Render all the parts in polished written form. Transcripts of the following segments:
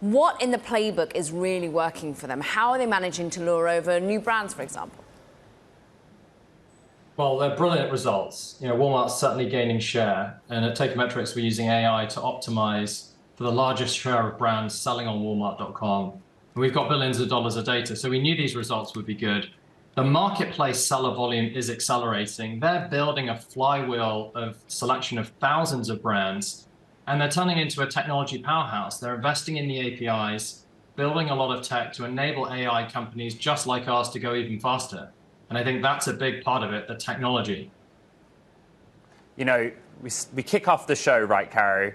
What in the playbook is really working for them? How are they managing to lure over new brands, for example? Well, they're brilliant results. Walmart's certainly gaining share, and at Teikametrics, we're using AI to optimize for the largest share of brands selling on Walmart.com. And we've got billions of dollars of data, so we knew these results would be good. The marketplace seller volume is accelerating. They're building a flywheel of selection of thousands of brands, and they're turning into a technology powerhouse. They're investing in the APIs, building a lot of tech to enable AI companies just like ours to go even faster. And I think that's a big part of it, the technology. We kick off the show, right, Caro?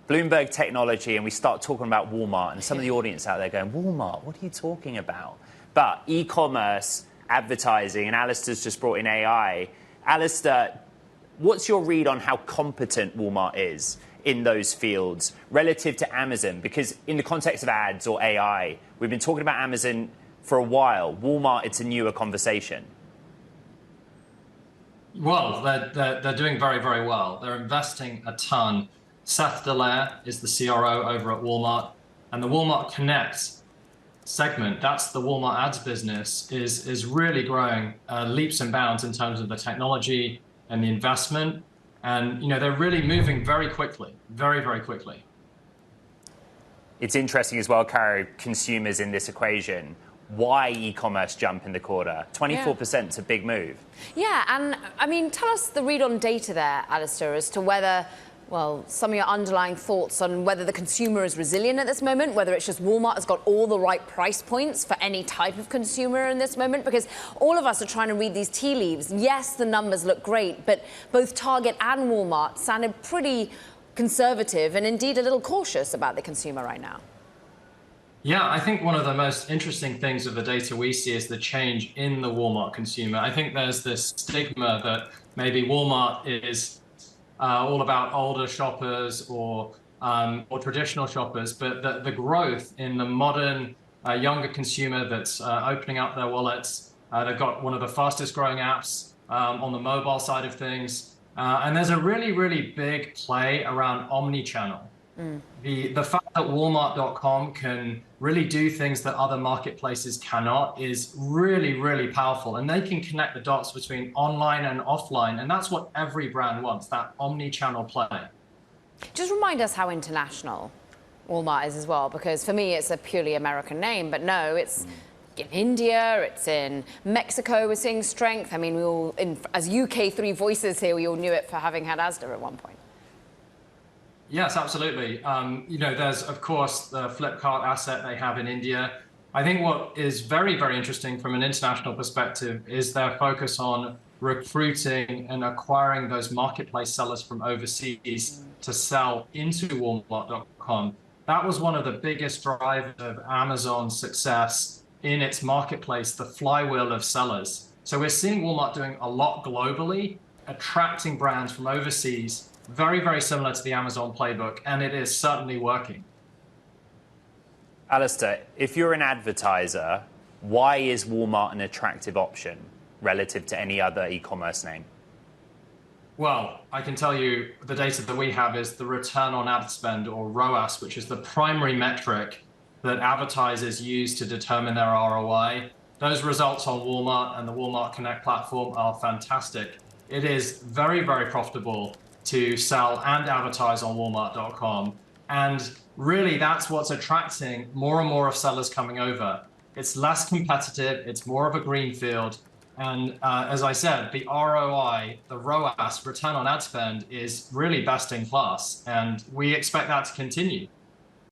Bloomberg Technology, and we start talking about Walmart, and some of the audience out there going, Walmart, what are you talking about? But e-commerce, advertising, and Alasdair's just brought in AI. Alasdair, what's your read on how competent Walmart is in those fields relative to Amazon? Because in the context of ads or AI, we've been talking about Amazon for a while. Walmart, it's a newer conversation. Well, they're doing very, very well. They're investing a ton. Seth Dallaire is the CRO over at Walmart, and the Walmart Connect segment, that's the Walmart ads business, is really growing leaps and bounds in terms of the technology and the investment. And they're really moving very quickly, very, very quickly. It's interesting as well, Caro, consumers in this equation. Why e-commerce jump in the quarter? 24% is a big move. Yeah, and I mean, tell us the read on data there, Alasdair, as to whether, well, some of your underlying thoughts on whether the consumer is resilient at this moment, whether it's just Walmart has got all the right price points for any type of consumer in this moment, because all of us are trying to read these tea leaves. Yes, the numbers look great, but both Target and Walmart sounded pretty conservative and indeed a little cautious about the consumer right now. Yeah, I think one of the most interesting things of the data we see is the change in the Walmart consumer. I think there's this stigma that maybe Walmart is all about older shoppers or traditional shoppers, but the growth in the modern, younger consumer that's opening up their wallets, they've got one of the fastest growing apps on the mobile side of things. And there's a really, really big play around omni-channel. The fact that Walmart.com can really do things that other marketplaces cannot is really, really powerful. And they can connect the dots between online and offline. And that's what every brand wants, that omni-channel play. Just remind us how international Walmart is as well, because for me, it's a purely American name. But no, it's in India, it's in Mexico, we're seeing strength. I mean, we all, as UK three voices here, we all knew it for having had Asda at one point. Yes, absolutely. There's, of course, the Flipkart asset they have in India. I think what is very, very interesting from an international perspective is their focus on recruiting and acquiring those marketplace sellers from overseas to sell into Walmart.com. That was one of the biggest drivers of Amazon's success in its marketplace, the flywheel of sellers. So we're seeing Walmart doing a lot globally, attracting brands from overseas, very, very similar to the Amazon playbook, and it is certainly working. Alasdair, if you're an advertiser, why is Walmart an attractive option relative to any other e-commerce name? Well, I can tell you the data that we have is the return on ad spend, or ROAS, which is the primary metric that advertisers use to determine their ROI. Those results on Walmart and the Walmart Connect platform are fantastic. It is very, very profitable to sell and advertise on Walmart.com. And really, that's what's attracting more and more of sellers coming over. It's less competitive, it's more of a greenfield. And as I said, the ROI, the ROAS, return on ad spend, is really best in class. And we expect that to continue.